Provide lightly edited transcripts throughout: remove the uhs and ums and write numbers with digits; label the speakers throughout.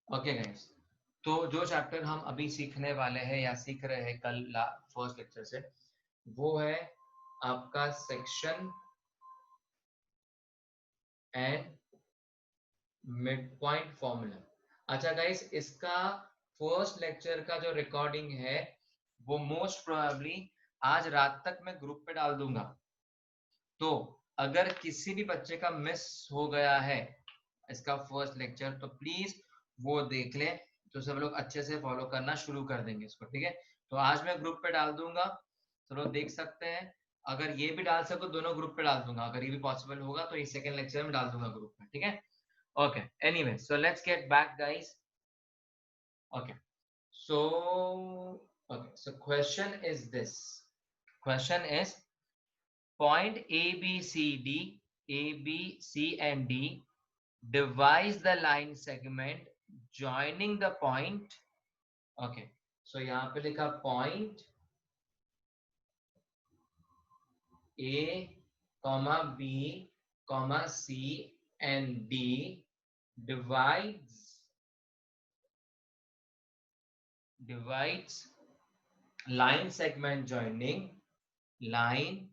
Speaker 1: Okay guys, तो जो chapter हम अभी सीखने वाले हैं या सीख रहे हैं कल फर्स्ट लेक्चर से, वो है आपका section and mid point formula. अच्छा गाइस, इसका फर्स्ट लेक्चर का जो रिकॉर्डिंग है वो मोस्ट प्रोबेबली आज रात तक मैं ग्रुप पे डाल दूंगा। तो अगर किसी भी बच्चे का मिस हो गया है इसका फर्स्ट लेक्चर, तो प्लीज वो देख ले, तो सब लोग अच्छे से फॉलो करना शुरू कर देंगे इसको, ठीक है। तो आज मैं ग्रुप पे डाल दूंगा, तो लोग देख सकते हैं। अगर ये भी डाल सको दोनों ग्रुप पे डाल दूंगा, अगर ये भी पॉसिबल होगा तो ये सेकंड लेक्चर में डाल दूंगा ग्रुप में, ठीक है। Okay, anyway, so let's get back, guys. Okay, so so question is this. Question is point A, B, C, D, A, B, C, and D devise the line segment joining the point. Okay, so यहाँ पे लिखा point A, comma B, comma C, and D divides line segment joining line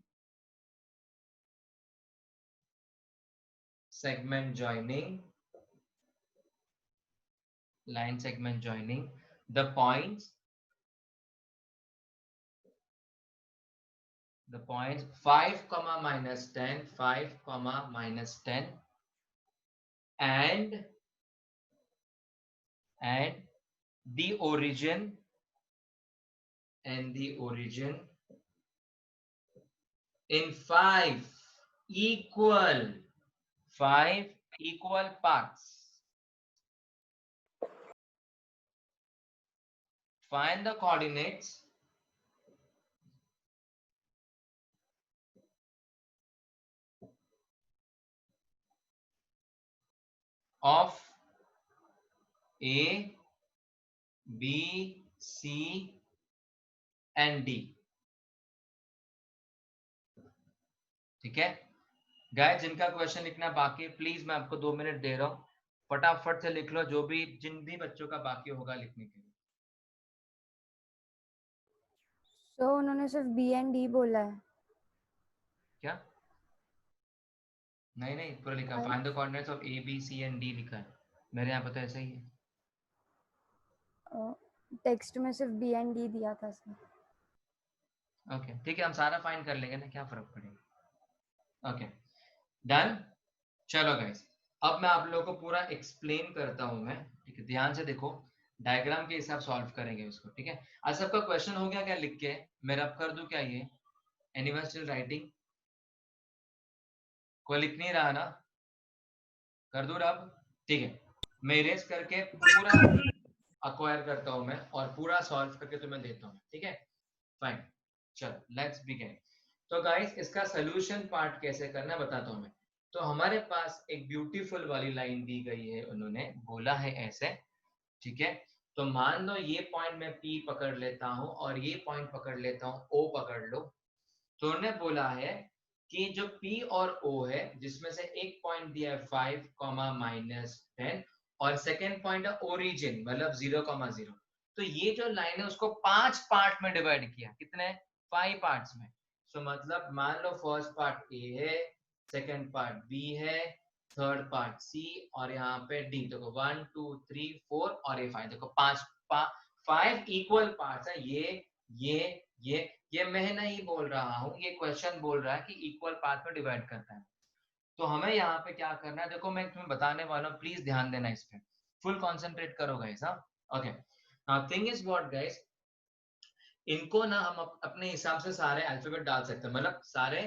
Speaker 1: segment joining the points 5 comma minus 10 5 comma minus 10 and the origin in 5 equal parts. Find the coordinates of A, B, C and D. ठीक है guys, जिनका question लिखना बाकी है please मैं आपको 2 minute दे रहा हूं, फटाफट से लिख लो जो भी जिन भी बच्चों का बाकी होगा लिखने के लिए।
Speaker 2: तो उन्होंने सिर्फ बी एंड डी बोला है।
Speaker 1: क्या? नहीं पूरा लिखा, find the coordinates of A B C and D लिखा है मेरे यहाँ पे, तो ऐसा ही है।
Speaker 2: टेक्स्ट में सिर्फ बी एंड डी दिया था सर।
Speaker 1: ओके ठीक है, हम सारा फाइंड कर लेंगे ना, क्या फर्क पड़ेगा। Okay done. चलो गाइस, अब मैं आप लोगों को पूरा एक्सप्लेन करता हूं मैं, ठीक है। ध्यान से देखो, डायग्राम के हिसाब सॉल्व करेंगे इसको, ठीक है। आज सबका क्वेश्चन हो गया क्या लिख के? मैं रब कर दूं क्या ये? Anyone still writing? कोई लिख नहीं रहा ना? कर दूं रब? ठीक है, मैं इरेज करके पूरा अक्वायर करता हूं मैं और पूरा सॉल्व करके तुम्हें देता हूं, ठीक है। फाइन, चलो लेट्स बिगिन। तो गाइस, इसका सोल्यूशन पार्ट कैसे करना है बताता हूं मैं। तो हमारे पास एक ब्यूटीफुल वाली लाइन दी गई है, उन्होंने बोला है ऐसे, ठीक है। तो मान लो ये पॉइंट मैं P पकड़ लेता हूं और ये पॉइंट पकड़ लेता हूं O, पकड़ लो। तो उन्होंने बोला है कि जो P और O है, जिसमें से एक पॉइंट दिया है 5 कॉमा माइनस 10 और सेकेंड पॉइंट है ओरिजिन, मतलब 0,0, तो ये जो लाइन है उसको 5 पार्ट में डिवाइड किया। कितने? 5 पार्ट्स में। सो मतलब मान लो फर्स्ट पार्ट A है, सेकेंड पार्ट B है, थर्ड पार्ट C और यहाँ पे D। देखो 1 2 3 4 और ये 5, देखो 5 इक्वल पार्ट्स है। ये मैं नहीं बोल रहा हूँ, ये क्वेश्चन बोल रहा है कि इक्वल पार्ट में डिवाइड करता है। तो हमें यहाँ पे क्या करना है, देखो मैं तुम्हें बताने वाला हूँ, प्लीज ध्यान देना इस पे, फुल कॉन्सेंट्रेट करो गाइस। हाँ okay, now thing is what guys, इनको ना हम अपने हिसाब से सारे अल्फाबेट डाल सकते हैं, मतलब सारे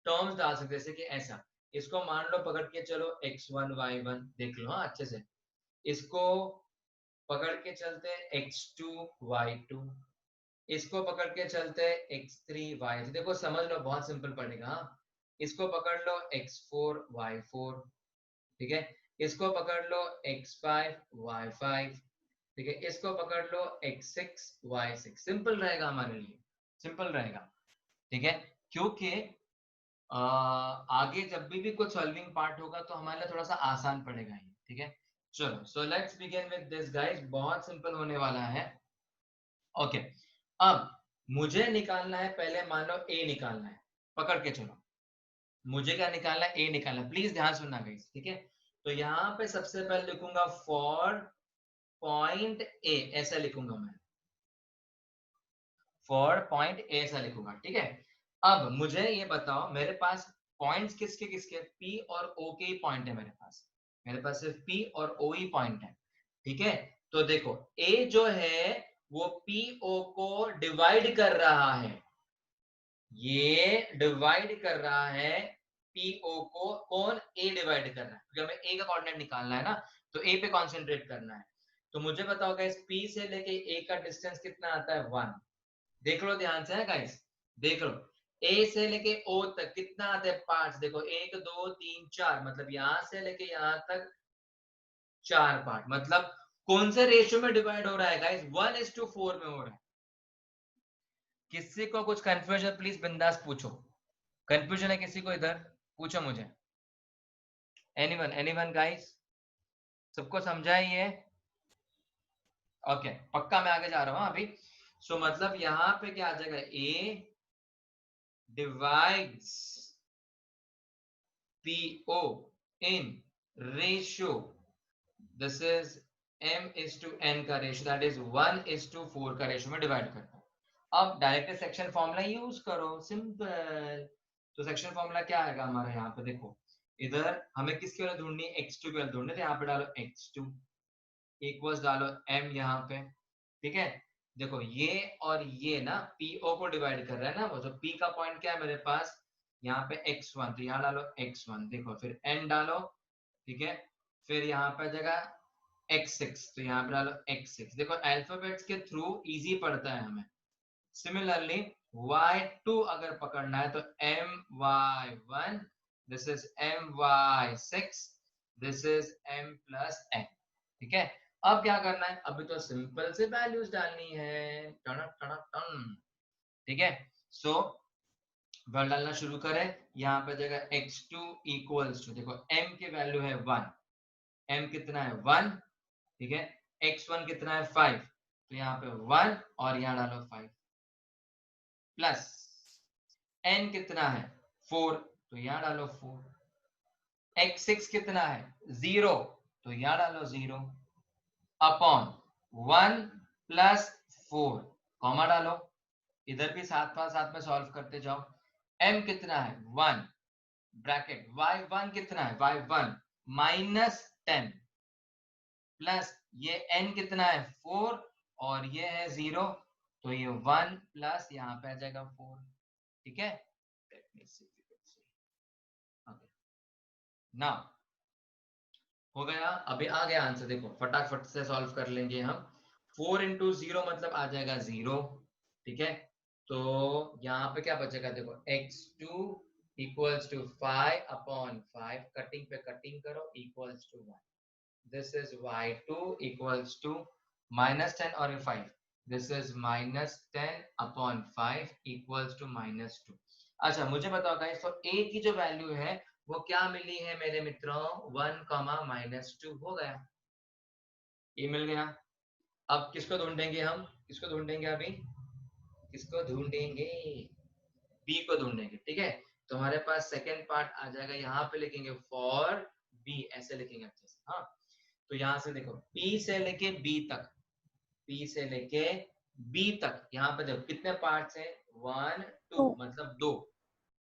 Speaker 1: टर्म्स डाल सकते हैं। जैसे कि ऐसा, इसको मान लो पकड़ के चलो x1 y1, देख लो हाँ अच्छे से। इसको पकड़ के चलते x2 y2, इसको पकड़ के चलते x3 y3, देखो समझ लो बहुत सिंपल पड़ेगा। हाँ, इसको पकड़ लो x4 y4, ठीक है। इसको पकड़ लो x5 y5, ठीक है। इसको पकड़ लो x6 y6। सिंपल रहेगा हमारे लिए, सिंपल रहेगा, ठीक है। क्योंकि आगे जब भी कुछ सॉल्विंग पार्ट होगा तो हमारे लिए थोड़ा सा आसान पड़ेगा ये, ठीक है। चलो so let's begin with this guys, बहुत सिंपल होने वाला है। ओके अब मुझे निकालना है, पहले मान लो ए निकालना है, पकड़ के चलो। मुझे क्या निकालना है? ए निकालना है। प्लीज ध्यान सुनना गाइस, ठीक है। तो यहाँ पे सबसे पहले लिखूंगा फॉर पॉइंट ए, ऐसा लिखूंगा मैं, फॉर पॉइंट ए ऐसा लिखूंगा, ठीक है। अब मुझे ये बताओ मेरे पास पॉइंट्स किसके किसके, पी और ओ के ही पॉइंट है मेरे पास। मेरे पास सिर्फ पी और ओ ही पॉइंट है, ठीक है। तो देखो ए जो है वो पी ओ को डिवाइड कर रहा है, ये डिवाइड कर रहा है पीओ को। कौन? ए डिवाइड कर रहा है, क्योंकि हमें ए का कोऑर्डिनेट निकालना है ना, तो ए पे कॉन्सेंट्रेट करना है। तो मुझे बताओ गाइस पी से लेके ए का डिस्टेंस कितना आता है? 1। देख लो ध्यान से है गाइस, देख लो ए से लेके ओ तक कितना आता है? 5। देखो 1 2 3 4, मतलब यहां से लेके यहां तक 4 पार्ट। मतलब कौन से रेशियो में डिवाइड हो रहा है गाइस? 1:4 में हो रहा है। किसी को कुछ कंफ्यूजन प्लीज बिंदास पूछो, कंफ्यूजन है किसी को इधर? पूछो मुझे। एनीवन एनीवन गाइस, सबको समझा ही है? ओके पक्का, मैं आगे जा रहा हूं अभी। सो मतलब यहां पे क्या आ जाएगा? ए divides PO in ratio, this is m:n का रेशियो, दैट इज 1:4 का रेशियो में डिवाइड करता हूं। अब डायरेक्ट सेक्शन फॉर्मूला यूज करो, सिंपल। तो सेक्शन फॉर्मूला क्या आएगा हमारा? यहाँ पे देखो, इधर हमें किसकी वैल्यू ढूंढनी है? x2 की वैल्यू ढूंढनी है, तो यहाँ पे डालो x2 इक्वल्स डालो m यहाँ पे, ठीक है। देखो ये और ये ना पीओ को डिवाइड कर रहा है ना वो, तो p का पॉइंट क्या है मेरे पास? यहाँ पे x1, तो यहाँ डालो x1, देखो फिर n डालो, ठीक है। फिर यहाँ पे जगह x6, तो यहाँ पे डालो x6। देखो अल्फाबेट्स के थ्रू इजी पड़ता है हमें। सिमिलरली y2 अगर पकड़ना है तो my1, this is my6, this is m plus n, ठीक है। अब क्या करना है? अभी तो सिंपल से वैल्यूज डालनी है, टन टन टन, ठीक है। सो वैल्यू डालना शुरू करें। यहाँ पे जगह x2 इक्वल्स टू, देखो m की वैल्यू है 1, m कितना है? 1, ठीक है। x1 कितना है? 5, तो यहाँ पे 1 और यहाँ डालो 5, प्लस n कितना है? 4, तो यहाँ डालो 4। x6 कितना है? 0, तो यहाँ डालो 0, अपॉन 1 प्लस 4, कॉमा डालो। इधर भी साथ में सॉल्व करते जाओ। m कितना है? 1, ब्रैकेट y1 कितना है? y1 -10, प्लस ये n कितना है? 4, और ये है 0, तो ये 1 प्लस यहाँ पे आ जाएगा 4, ठीक है। नाउ हो गया, अभी आ गया आंसर, देखो फटाफट से सॉल्व कर लेंगे हम। 4 × 0 मतलब आ जाएगा 0, ठीक है। तो यहाँ पे क्या बचेगा? देखो x2 इक्वल्स टू 5/5, कटिंग पे कटिंग करो, equals to 1। This is y2 equals to -10 और 5, दिस इज -10/5 इक्वल्स टू -2। अच्छा मुझे बताओ गाइस, तो a की जो वैल्यू है वो क्या मिली है मेरे मित्रों? 1, -2 हो गया, ये मिल गया। अब किसको ढूंढेंगे हम? किसको ढूंढेंगे अभी? किसको ढूंढेंगे? बी को ढूंढेंगे, ठीक है। तो हमारे पास सेकेंड पार्ट आ जाएगा, यहाँ पे लिखेंगे फॉर बी, ऐसे लिखेंगे अच्छे से, हाँ। तो यहाँ से देखो पी से लेके बी तक, पी से लेके बी तक, यहाँ पे देखो कितने पार्ट्स हैं? 1 2,
Speaker 2: 2
Speaker 1: मतलब 2।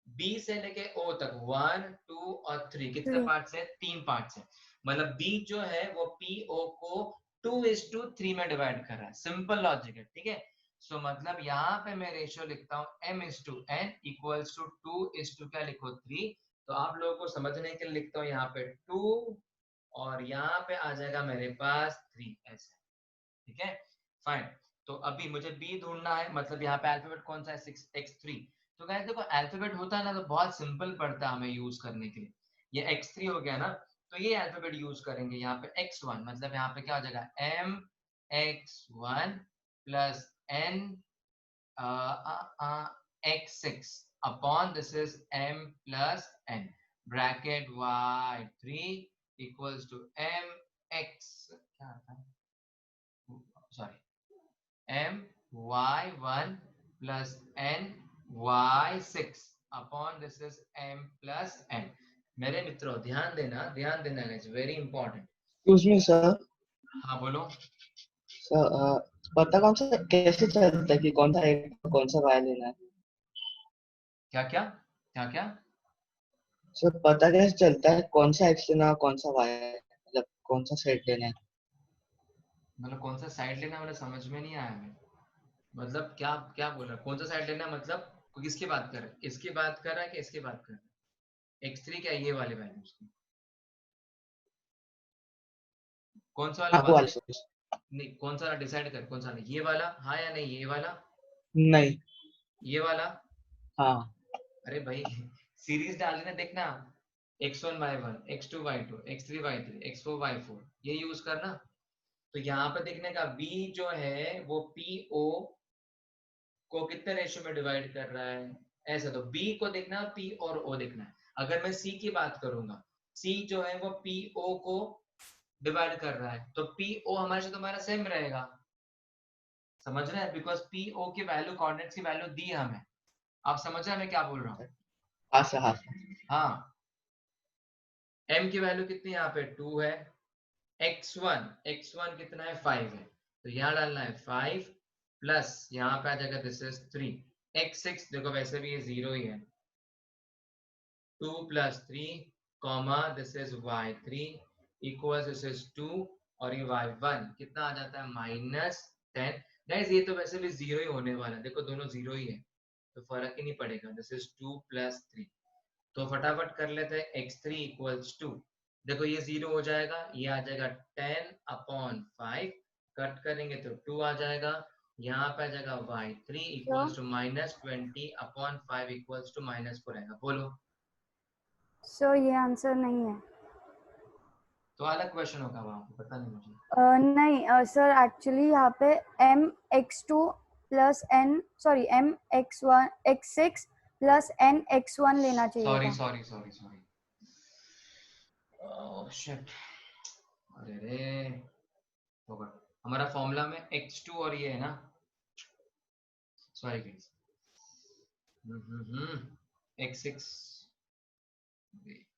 Speaker 1: बी से लेके ओ तक 1 2 और 3, कितने
Speaker 2: 3
Speaker 1: पार्ट्स है? 3 पार्ट्स है। मतलब बी जो है वो पी ओ को 2:3 में डिवाइड कर रहा है, सिंपल लॉजिक है, ठीक है। सो मतलब यहाँ पे मैं रेशियो लिखता हूँ m:n इक्वल्स टू 2:, क्या लिखो? 3। तो आप लोगों को समझने के लिए लिखता हूँ यहाँ पे 2, और यहाँ पे आ जाएगा मेरे पास 3, ऐसे, ठीक है। फाइन। तो अभी मुझे बी ढूंढना है, मतलब यहाँ पे अल्फाबेट कौन सा है? 6x3। तो गाइस देखो अल्फाबेट होता है ना तो बहुत सिंपल पड़ता है हमें यूज करने के लिए। ये x3 हो गया ना, तो ये अल्फाबेट यूज करेंगे। यहाँ पे x1 मतलब यहाँ पे क्या हो जाएगा? mx1 plus n x6 upon, this is m plus n, bracket y3 equals to m x क्या आता है, sorry my1 plus ny6 upon this is m plus n। मेरे मित्रों ध्यान देना इट्स वेरी इंपॉर्टेंट।
Speaker 3: उसमें सर,
Speaker 1: हाँ बोलो।
Speaker 3: पता कौन सा कैसे चलता है कि कौन सा एक कौन सा वायर लेना है?
Speaker 1: क्या क्या क्या क्या
Speaker 3: सर पता कैसे चलता है कौन सा एक्स लेना और कौन सा वायर, मतलब कौन सा सेट लेना है?
Speaker 1: मतलब कौन सा साइड लेना, मतलब समझ में नहीं आया हमें। मतलब क्या क्या बोल रहा है, कौन सा साइड लेना मतलब किसकी बात कर रहा है, इसकी बात कर रहा है कि इसकी बात कर रहा है? x3 क्या ये वाले वैल्यूज की, कौन सा वाला
Speaker 3: हाँ वो
Speaker 1: बात
Speaker 3: वाले सर।
Speaker 1: नहीं, कौन सा वाला डिसाइड कर, कौन सा वाला, ये वाला हाँ या नहीं, ये वाला,
Speaker 3: नहीं।
Speaker 1: ये वाला।
Speaker 3: हाँ।
Speaker 1: अरे भाई सीरीज डाल देना, देखना x1 y1 x2 y2 x3 y3 x4 y4 ये यूज करना। तो यहाँ पे देखने का b जो है वो po को कितने रेशियो में डिवाइड कर रहा है, ऐसा। तो b को देखना, p और o देखना है। अगर मैं c की बात करूंगा, c जो है वो po को डिवाइड कर रहा है, तो po हमारे से तुम्हारा सेम रहेगा, समझ रहे हैं, बिकॉज po की वैल्यू, कोऑर्डिनेट्स की वैल्यू दी है हमें। आप समझ रहे हैं मैं क्या बोल रहा हूँ?
Speaker 3: हाँ सर, हाँ सर।
Speaker 1: हाँ, m की वैल्यू कितनी यहाँ पे 2 है, x1 कितना है 5 है, तो यहाँ डालना है 5 प्लस यहाँ पे आ जाएगा दिस इज 3, x6 देखो वैसे भी ये 0 ही है, 2 plus 3 comma this is y3 equals this is 2 और ये y1 कितना आ जाता है -10। गाइस ये तो वैसे भी 0 ही होने वाला है, देखो दोनों 0 ही है तो फर्क ही नहीं पड़ेगा, दिस इज 2 प्लस 3। तो फटाफट कर लेते हैं x3 इक्वल्स 2, देखो ये 0 हो जाएगा, ये आ जाएगा 10/5, कट करेंगे तो 2 आ जाएगा, यहाँ पे आ जाएगा y3 equals to -20/5 equals to -4 आएगा। बोलो।
Speaker 2: सो ये आंसर नहीं है।
Speaker 1: तो अलग क्वेश्चन होगा वहां पे, पता नहीं मुझे।
Speaker 2: नहीं सर, एक्चुअली यहाँ पे mx2 plus n, sorry mx6 plus nx1 लेना चाहिए
Speaker 1: सॉरी
Speaker 2: था।
Speaker 1: Sorry sorry sorry, oh shit, अरे रे, होगा हमारा फॉर्मूला में x2 और ये है ना, सॉरी गाइस, x6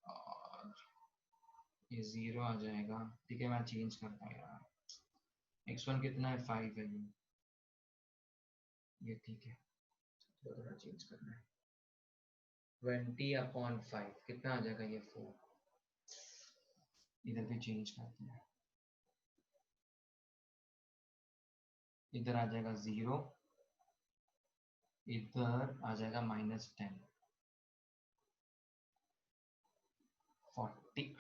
Speaker 1: और ये 0 आ जाएगा, ठीक है मैं चेंज करता हूँ यार, x1 कितना है 5 है, ये ठीक है, थोड़ा चेंज करना है, 20/5 कितना आ जाएगा, ये 4, इधर भी चेंज करते हैं, इधर आ जाएगा 0, इधर आ जाएगा -10, 40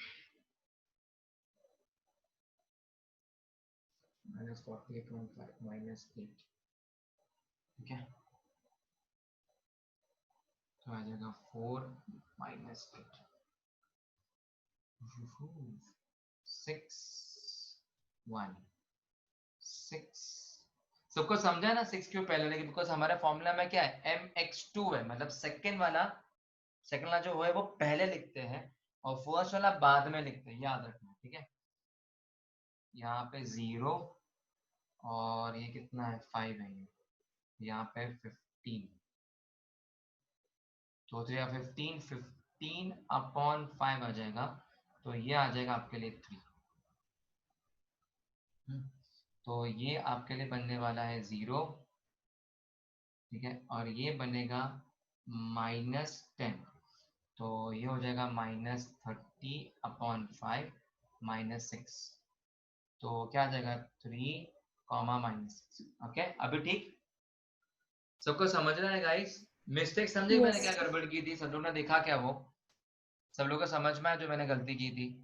Speaker 1: -48.5 -8, ठीक है, तो आ जाएगा 4 -8, 6 1 6। सबको समझा ना 6 क्यों पहले लगे, बिकॉज हमारे फॉर्मूला में क्या है mx2 है, मतलब सेकंड वाला जो है वो पहले लिखते हैं और फर्स्ट वाला बाद में लिखते हैं, याद रखना, ठीक है। यहाँ पे 0 और ये कितना है 5 है, ये यहाँ पे 15, तो 15/5 आ जाएगा, तो ये आ जाएगा आपके लिए 3। तो ये आपके लिए बनने वाला है 0, ठीक है, और ये बनेगा -10, तो ये हो जाएगा -30/5 -6, तो क्या आ जाएगा 3, -6। ओके अभी ठीक, सबको समझ रहा है गाइस? मिस्टेक समझे मैंने क्या
Speaker 2: यस।
Speaker 1: गड़बड़ की थी, सब लोग ने देखा क्या, वो सब लोग को समझ में आया जो मैंने गलती की थी।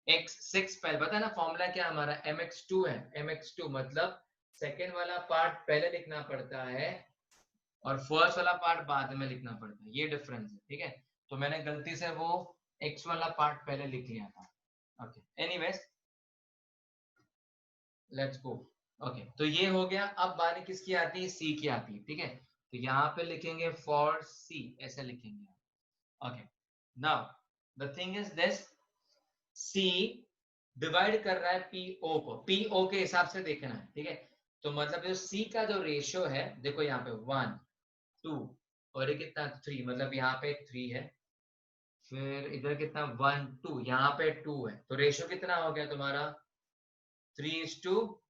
Speaker 1: x6 पहले पता है ना फॉर्मूला क्या हमारा mx2 है, mx2 मतलब सेकेंड वाला पार्ट पहले लिखना पड़ता है और फर्स्ट वाला पार्ट बाद में लिखना पड़ता है, ये डिफरेंस है, ठीक है। तो मैंने गलती से वो x वाला पार्ट पहले लिख लिया था। Okay anyways let's go. Okay तो ये हो गया, अब बारी किसकी आती है, सी की आती है, ठीक है। तो यहाँ पे लिखेंगे फॉर सी, ऐसे लिखेंगे। Okay now the thing is this, C divide कर रहा है पीओ को, पीओ के हिसाब से देखना है, ठीक है। तो मतलब जो सी का जो रेशियो है, देखो यहाँ पे 1 2 और ये कितना 3, मतलब यहाँ पे 3 है, फिर इधर कितना 1 2, यहाँ पे 2 है, तो रेशियो कितना हो गया तुम्हारा 3:2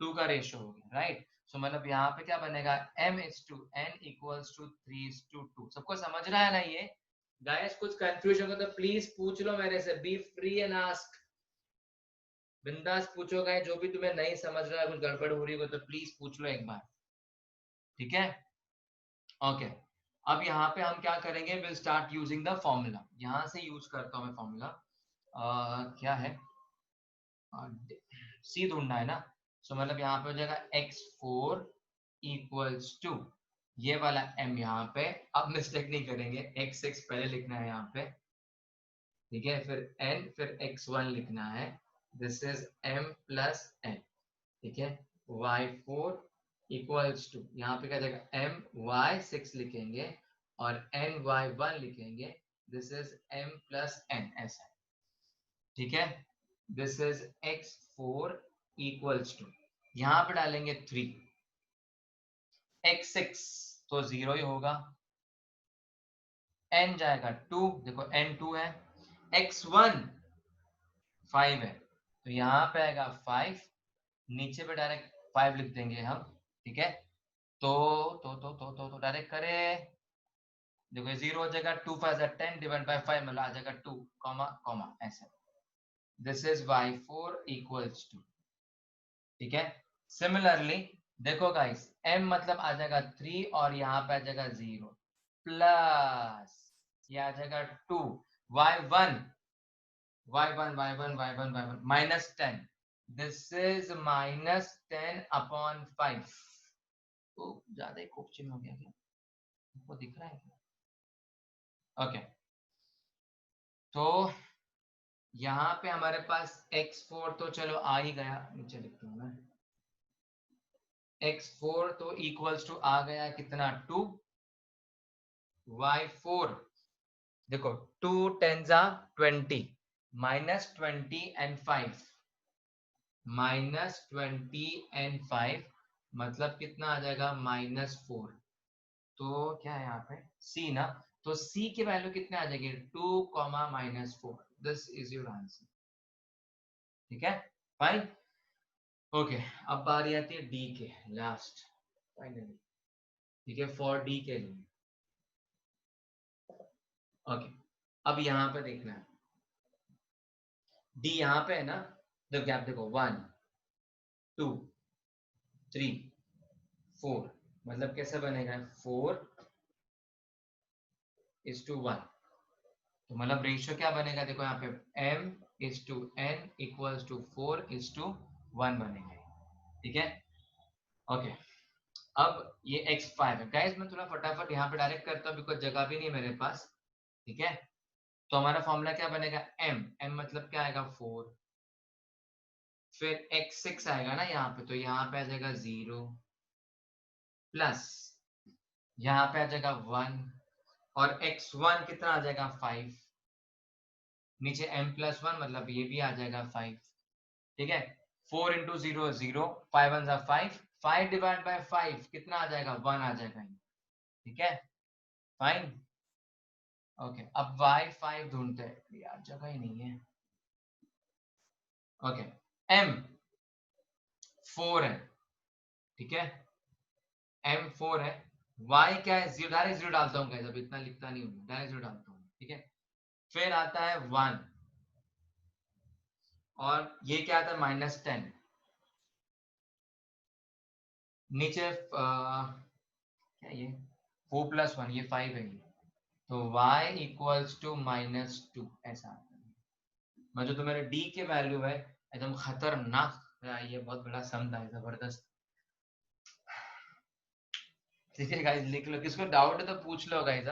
Speaker 1: का रेशियो हो गया, राइट। सो मतलब यहाँ पे क्या बनेगा m:n इक्वल्स टू 3:2। सबको समझ रहा है ना ये गाइस? कुछ कंफ्यूजन हो तो प्लीज पूछ लो मेरे से, बी फ्री एंड आस्क, बिंदास पूछो गाइस, जो भी तुम्हें नहीं समझ रहा है, कुछ गड़बड़ हो रही हो तो प्लीज पूछ लो एक बार, ठीक है। ओके, अब यहाँ पे हम क्या करेंगे, will start using the formula. यहाँ से यूज करता हूँ मैं फॉर्मूला, क्या है, सी ढूंढना है ना। सो मतलब यहाँ पे हो जाएगा x4 इक्वल्स टू ये वाला m यहाँ पे, अब मिस्टेक नहीं करेंगे, x6 पहले लिखना है यहाँ पे, ठीक है, फिर n, फिर x1 लिखना है, this is m plus n, ठीक है। y4 इक्वल्स टू यहाँ पे क्या जाएगा m y6 लिखेंगे और n y1 लिखेंगे, this is m plus n, ऐसा, ठीक है। This is x4 equals to, यहाँ पे डालेंगे 3, x6 तो 0 ही होगा, n जाएगा 2, देखो n 2 है, x1 5 है, तो यहाँ पे आएगा 5, नीचे पे डायरेक्ट 5 लिख देंगे हम, ठीक है। तो डायरेक्ट करें, देखो 0 हो जाएगा, 2 5 10 डिवाइड बाय 5 मतलब आ जाएगा 2 कॉमा कॉमा ऐसे, this is y4 equals to, ठीक है। सिमिलरली देखो गाइस, m मतलब आ जाएगा 3 और यहाँ पे आ जाएगा 0 प्लस ये आ जाएगा 2, y1 minus 10, this is minus 10 upon 5। तो ज्यादा ही क्वेश्चन हो गया क्या, वो दिख रहा है क्या? ओके, तो यहाँ पे हमारे पास x4 तो चलो आ ही गया, नीचे लिखता हूँ मैं, x4 तो इक्वल्स टू आ गया कितना 2, y4 देखो 2 10 20 माइनस 20 एंड 5, माइनस 20 एंड 5 मतलब कितना आ जाएगा -4। तो क्या है यहाँ पे c ना, तो c की वैल्यू कितने आ जाएगी 2, -4, दिस इज योर आंसर, ठीक है, फाइन। ओके, अब बारी आती है डी के, लास्ट फाइनली, ठीक है, फॉर डी के लिए। ओके, अब यहाँ पे देखना है, डी यहाँ पे है ना, देखो आप देखो 1 2 3 4, मतलब कैसे बनेगा 4:1, तो मतलब रेशियो क्या बनेगा, देखो यहाँ पे m:n इक्वल्स टू 4:1 बनेगा, ठीक है। ओके, अब ये x5 है गाइस, मैं थोड़ा फटाफट यहाँ पे डायरेक्ट करता हूँ बिकॉज जगह भी नहीं मेरे पास, ठीक है। तो हमारा फॉर्मूला क्या बनेगा, m मतलब क्या आएगा 4, फिर x6 आएगा ना यहाँ पे, तो यहाँ पे आ जाएगा 0 प्लस यहाँ पे आ जाएगा 1 और x1 कितना आ जाएगा 5, नीचे m+1 मतलब ये भी आ जाएगा 5, ठीक है। 4 इंटू 0 0, 5 1 5, 5 डिवाइड बाय 5 कितना आ जाएगा 1 आ जाएगा, ठीक है, फाइन। ओके, अब y5 ढूंढते हैं, यार जगह ही नहीं है। ओके, m4 है, ठीक है, m4 है, y क्या है 0, डायरेक्ट 0 डालता हूँ गाइस, अब इतना लिखता नहीं हूँ, डायरेक्ट 0 डालता हूँ, ठीक है। फिर आता है 1 और ये क्या आता है -10, नीचे क्या ये 4+1 ये 5 है, तो y इक्वल्स टू -2 ऐसा आता है। मतलब तो मेरे d के वैल्यू है एकदम खतरनाक, ये बहुत बड़ा सम था, जबरदस्त, ठीक है गाइस, लिख लो, किसको डाउट है तो पूछ लो गाइस,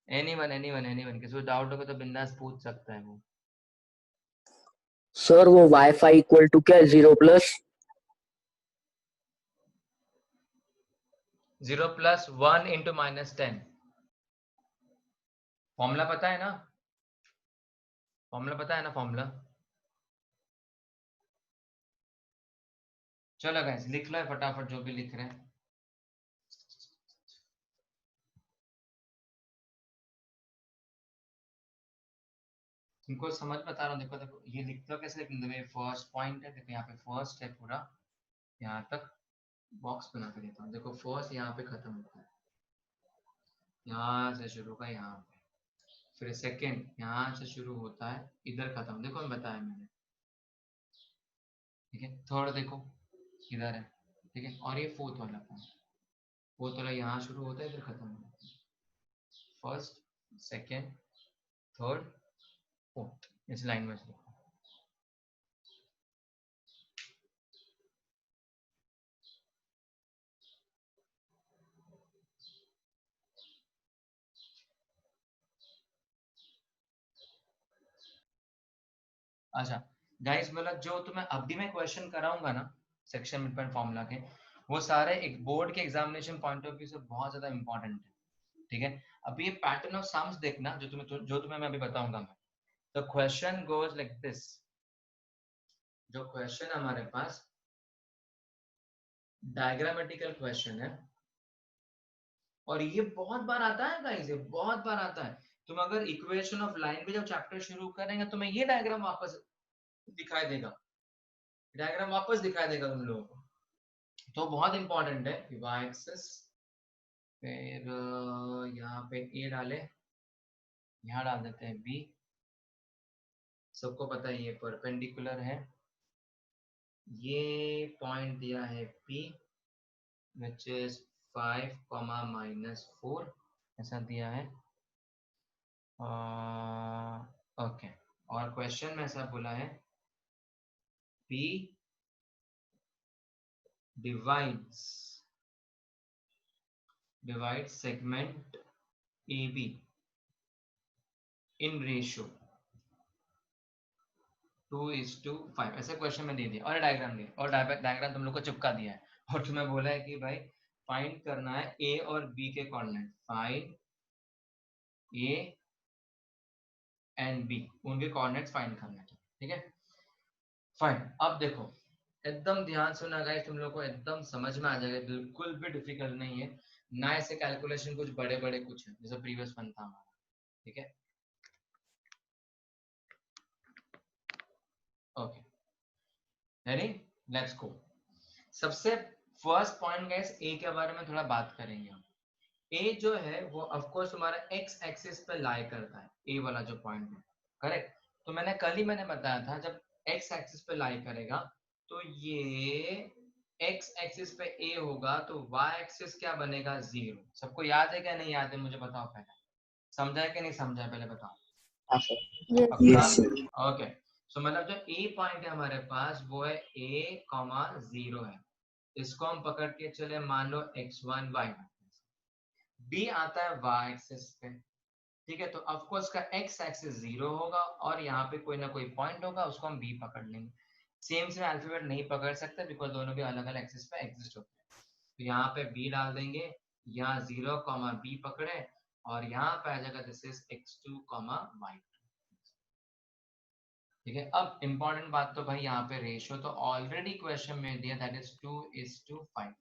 Speaker 1: एनीवन किसको डाउट होगा तो बिंदास पूछ सकता है वो।
Speaker 4: सर वो वाईफाई इक्वल टू क्या 0+?
Speaker 1: 0 + 1 × -10, फॉर्मूला पता है ना, फॉर्मूला चलो गाइस लिख लो फटाफट जो भी लिख रहे हैं। तुमको समझ बता रहा हूँ, देखो देखो ये लिख लो कैसे लिख लो। फर्स्ट पॉइंट है, देखो यहाँ पे फर्स्ट है पूरा यहाँ तक, बॉक्स बना के देता हूँ। देखो फर्स्ट यहाँ पे खत्म होता है, यहाँ से शुरू का यहाँ पे, फिर सेकंड यहाँ से शुरू होता है इधर खत्म, देखो मैं बताया मैंने, ठीक है। थर्ड देखो इधर है, ठीक है। और ये फोर्थ वाला पॉइंट, फोर्थ वाला यहाँ शुरू होता है इधर खत्म होता है। फर्स्ट, सेकंड, थर्ड, फोर्थ, इस लाइन में से। अच्छा गाइस, मतलब जो तुम्हें अभी मैं क्वेश्चन कराऊंगा ना सेक्शन मिड पॉइंट फॉर्मूला के, वो सारे एक बोर्ड के एग्जामिनेशन पॉइंट ऑफ व्यू से बहुत ज्यादा इंपॉर्टेंट है, ठीक है। अभी ये पैटर्न ऑफ सम्स देखना जो तुम्हें मैं अभी बताऊंगा मैं। The question goes like this, जो क्वेश्चन हमारे पास डायग्रामेटिकल क्वेश्चन है, और ये बहुत बार आता है गाइस, ये बहुत बार आता है। तुम अगर इक्वेशन ऑफ लाइन पे जब चैप्टर शुरू करेंगे तो मैं ये डायग्राम वापस दिखाई देगा, डायग्राम वापस दिखाई देगा तुम लोगों को। तो बहुत इंपॉर्टेंट है वाई एक्सिस, फिर यहाँ पे ए डाले, यहाँ डाल देते हैं बी। सबको पता है ये परपेंडिकुलर है, ये पॉइंट दिया है पी विच इज 5, -4 ऐसा दिया है। ओके, और क्वेश्चन में ऐसा बोला है P divides segment AB in ratio 2:5, ऐसे क्वेश्चन में दे दिया और डायग्राम दिया, और डायग्राम तुम लोग को चिपका दिया है, और तुम्हें बोला है कि भाई फाइंड करना है ए और बी के coordinate, find A and B, उनके कोऑर्डिनेट्स फाइंड करना है, ठीक है। फाइन, अब देखो एकदम ध्यान सुना गाइस, तुम लोग को एकदम समझ में आ जाएगा, बिल्कुल भी डिफिकल्ट नहीं है ना, ऐसे कैलकुलेशन कुछ बड़े बड़े कुछ है जैसे प्रीवियस वन था हमारा, ठीक है। Okay ready, let's go. सबसे फर्स्ट पॉइंट गाइस ए के बारे में थोड़ा बात करेंगे हम। ए जो है वो ऑफ कोर्स हमारा एक्स एक्सिस पे लाई करता है, ए वाला जो पॉइंट है, करेक्ट। तो मैंने बताया था जब एक्स एक्सिस पे लाई करेगा तो ये एक्स एक्सिस पे ए होगा, तो वाई एक्सिस क्या बनेगा, 0। सबको याद है क्या नहीं याद है, मुझे बताओ पहले, समझा है कि नहीं समझा है, पहले बताओ।
Speaker 3: हाँ सर।
Speaker 1: पक्का?
Speaker 4: Yes, sir.
Speaker 1: ओके, सो मतलब जो ए पॉइंट है हमारे पास वो है a, 0 है, इसको हम पकड़ के चले, मान लो x1 y1। b आता है y एक्सिस पे, ठीक है। तो ऑफ कोर्स का x एक्सिस 0 होगा और यहाँ पे कोई ना कोई पॉइंट होगा, उसको हम b पकड़ लेंगे। सेम से अल्फाबेट नहीं पकड़ सकते बिकॉज दोनों भी अलग अलग एक्सिस पे एग्जिस्ट होते हैं। तो यहाँ पे b डाल देंगे, यहाँ 0, b पकड़े, और यहाँ पे आ जाएगा दिस इज x2, y2, ठीक है। अब इंपॉर्टेंट बात तो भाई यहाँ पे रेशियो तो ऑलरेडी क्वेश्चन में दिया, दैट इज 2:5,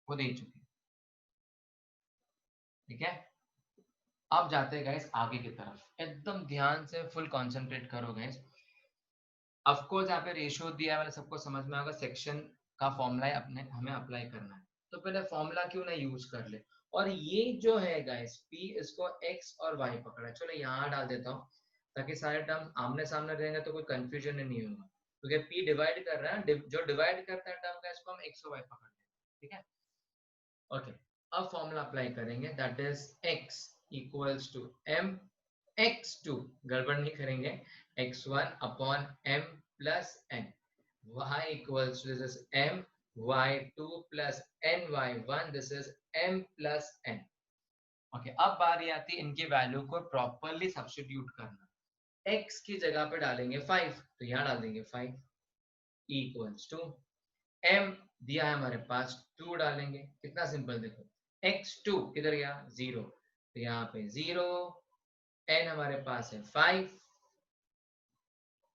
Speaker 1: वो दे चुके, ठीक है। अब जाते हैं गाइस आगे की तरफ, एकदम ध्यान से फुल कंसंट्रेट करो गाइस। ऑफ कोर्स यहाँ पे रेशियो दिया है, मतलब सबको समझ में आएगा, सेक्शन का फॉर्मूला अपने हमें अप्लाई करना है, तो पहले फॉर्मूला क्यों ना यूज कर ले। और ये जो है गाइस p, इसको x और y पकड़ा, चलो यहाँ डाल देता हूँ ताकि सारे टर्म आमने सामने रहेंगे तो कोई कंफ्यूजन नहीं होगा, क्योंकि p डिवाइड कर रहा है, जो डिवाइड करता है टर्म का इसको हम x और y पकड़ लेंगे, ठीक है। ओके, अब फॉर्मूला अप्लाई करेंगे, that is x equals to m x2, गड़बड़ नहीं करेंगे, x1 upon m plus n, y equals to this is m y2 plus n y1, this is m plus n। Okay, अब बारी आती है इनकी वैल्यू को प्रॉपरली सब्स्टिट्यूट करना। x की जगह पे डालेंगे 5, तो यहाँ डाल देंगे 5 इक्वल्स टू m दिया है हमारे पास 2 डालेंगे, कितना सिंपल, देखो x2 किधर गया 0, तो यहाँ पे 0, n हमारे पास है 5,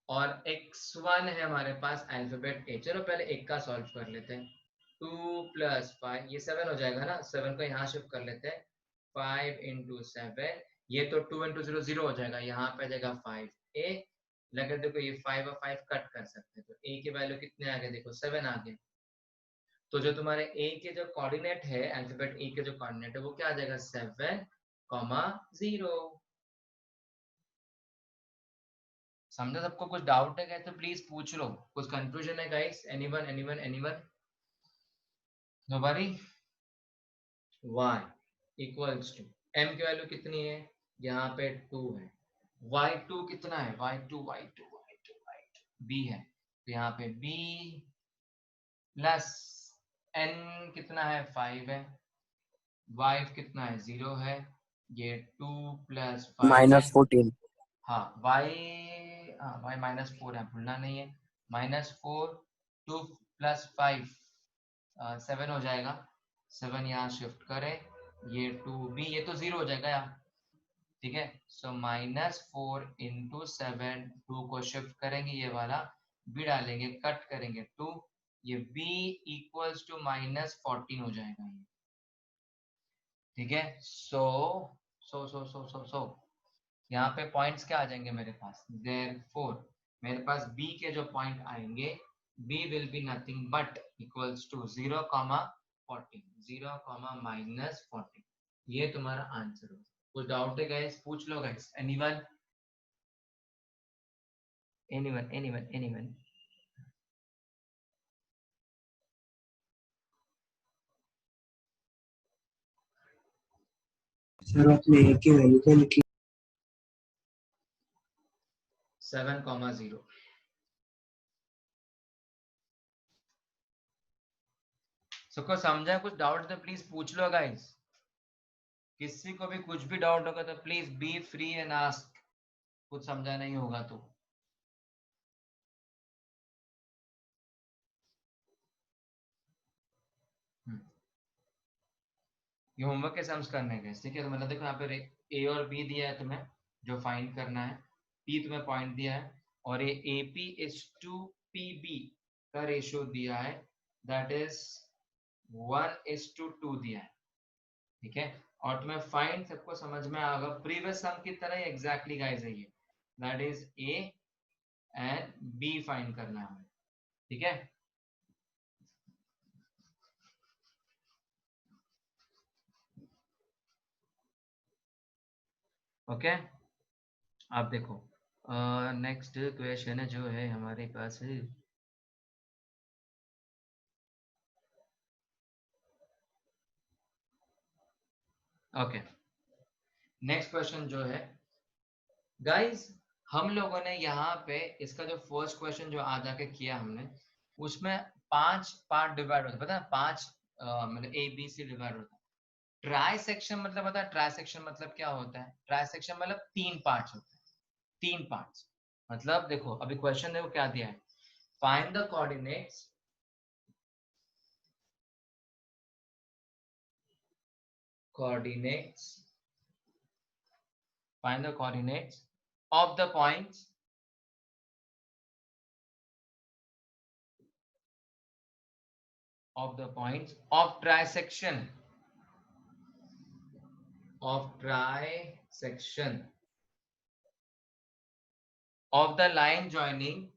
Speaker 1: और x1 है हमारे पास अल्फाबेट a। चलो पहले एक का सॉल्व कर लेते हैं। 2 + 5 ये 7 हो जाएगा ना, 7 को यहाँ शिफ्ट कर लेते हैं। 5 × 7 ये तो 2 × 0 0 हो जाएगा, यहाँ पे आ जाएगा 5a। लगे देखो ये 5 और 5 कट कर सकते हैं, तो a की वैल्यू कितने आ गए देखो 7 आ गए। तो जो तुम्हारे a के जो कोऑर्डिनेट है, अल्फाबेट a के जो कोऑर्डिनेट है वो क्या आ जाएगा 7, 0। समझा सबको? कुछ डाउट है गाइस तो प्लीज पूछ लो, कुछ कंफ्यूजन है guys? Anyone? Nobody? y equals to m की वैल्यू कितनी है, यहाँ पे 2 है। y2 कितना है, y2 b है, तो यहाँ पे b प्लस n कितना है 5 है, y कितना है 0 है, ये 2 + 5 है।
Speaker 4: -14.
Speaker 1: हाँ y -4 है, भूलना नहीं है। -4 2 + 5 7 हो जाएगा। 7 यहाँ शिफ्ट करें, ये 2b, ये तो 0 हो जाएगा यार, ठीक है। सो -4 × 7, 2 को शिफ्ट करेंगे, ये वाला b डालेंगे, कट करेंगे 2, ये b इक्वल्स टू -14 हो जाएगा ये, ठीक है। सो यहाँ पे पॉइंट्स क्या आ जाएंगे मेरे पास, देयरफॉर मेरे पास b के जो पॉइंट आएंगे, b will be nothing but equals to 0, 14, 0, -14। ये तुम्हारा आंसर हो। कुछ डाउट है गाइस? पूछ लो गाइस। एनीवन?
Speaker 5: सर आपने a की वैल्यू क्या लिखी?
Speaker 1: 7, 0। सबको समझा? कुछ डाउट तो प्लीज पूछ लो गाइस। किसी को भी कुछ भी डाउट होगा तो please be free and ask, कुछ समझा नहीं होगा तो। ये होमवर्क के सम्स करने के, ठीक है। तो मतलब देखो यहाँ पे ए और बी दिया है तुम्हें जो फाइंड करना है, पी तुम्हें पॉइंट दिया है, और ये AP इज टू PB का रेशियो दिया है, दैट इज 1:2 दिया है, ठीक है। और तुम्हें फाइंड सबको समझ में आएगा, प्रीवियस सम की तरह ही एग्जैक्टली गाइस है ये, that is A and B find करना है, ठीक है। ओके आप देखो नेक्स्ट क्वेश्चन जो है हमारे पास है, ओके नेक्स्ट क्वेश्चन जो है गाइस, हम लोगों ने यहाँ पे इसका जो फर्स्ट क्वेश्चन जो आज आके किया हमने, उसमें 5 पार्ट डिवाइड होता है, पता है 5 मतलब ABC डिवाइड होता है। ट्राई सेक्शन मतलब पता है, ट्राई सेक्शन मतलब क्या होता है? ट्राई सेक्शन मतलब 3 पार्ट्स होते हैं, 3 पार्ट्स। मतलब देखो अभी क्वेश्चन देखो क्या दिया है, find the coordinates find the coordinates of the points of trisection of the line joining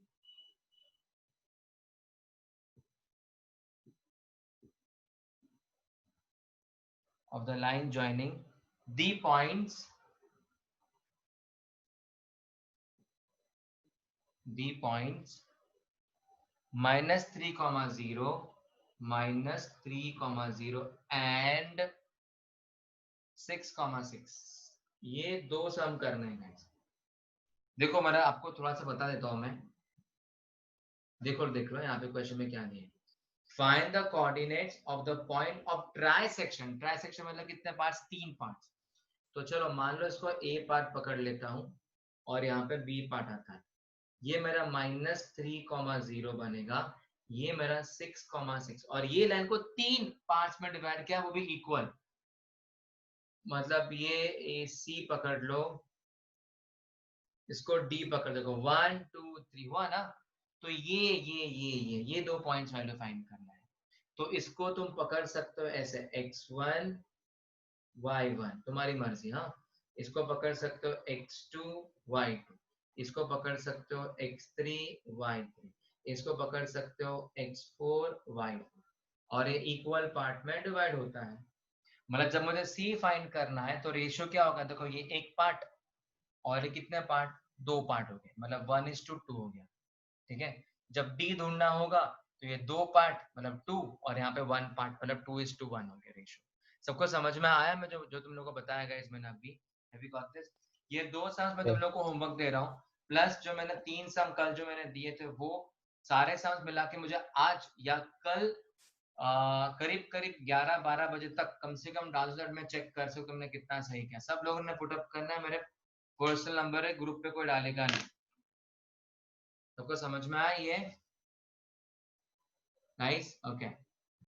Speaker 1: the points -3,0 -3,0 and 6,6। ये दो सम करने हैं। देखो मैं आपको थोड़ा सा बता देता हूं मैं, देख लो यहाँ पे क्वेश्चन में क्या दिया है, find the coordinates of the point of trisection. Trisection मतलब कितने पार्ट्स? 3 पार्ट्स। तो चलो मान लो इसको A पार्ट पकड़ लेता हूं और यहाँ पे B पार्ट आता है, ये मेरा -3,0 बनेगा, ये मेरा 6,6, और ये लाइन को 3 पार्ट्स में डिवाइड किया, वो भी इक्वल। मतलब ये AC पकड़ लो, इसको डी पकड़, देखो 1 2 3 हुआ ना, तो ये 2 पॉइंट्स वैल्यू फाइंड करना है। तो इसको तुम पकड़ सकते हो ऐसे x1 y1, तुम्हारी मर्जी। हाँ, इसको पकड़ सकते हो x2 y2, इसको पकड़ सकते हो x3 y3, इसको पकड़ सकते हो x4 y4, और ये इक्वल पार्ट में डिवाइड होता है। मतलब जब मुझे c फाइंड करना है तो रेशियो क्या होगा, देखो ये एक पार्ट और ये कितने पार्ट, 2 पार्ट हो गए, मतलब 1:2 हो गया। ठीक है, जब d ढूंढना होगा तो ये 2 पार्ट मतलब 2, और यहाँ पे 1 पार्ट मतलब 2:1 हो गया रेशियो। सबको समझ में आया मैं जो तुम लोगों को बताया गाइस मैंने अभी? Have you got this? ये 2 सम्स मैं तुम लोग को होमवर्क दे रहा हूँ, प्लस जो मैंने 3 सम कल जो मैंने दिए थे, वो सारे सम्स मिला के मुझे आज या कल करीब करीब 11-12 बजे तक कम से कम डाउनलोड में चेक कर सकते हो तुमने कितना सही किया। सब लोगों ने पुटअप करना है, मेरे पर्सनल नंबर है, ग्रुप पे कोई डालेगा नहीं। सबको समझ में आया ये? Nice, okay.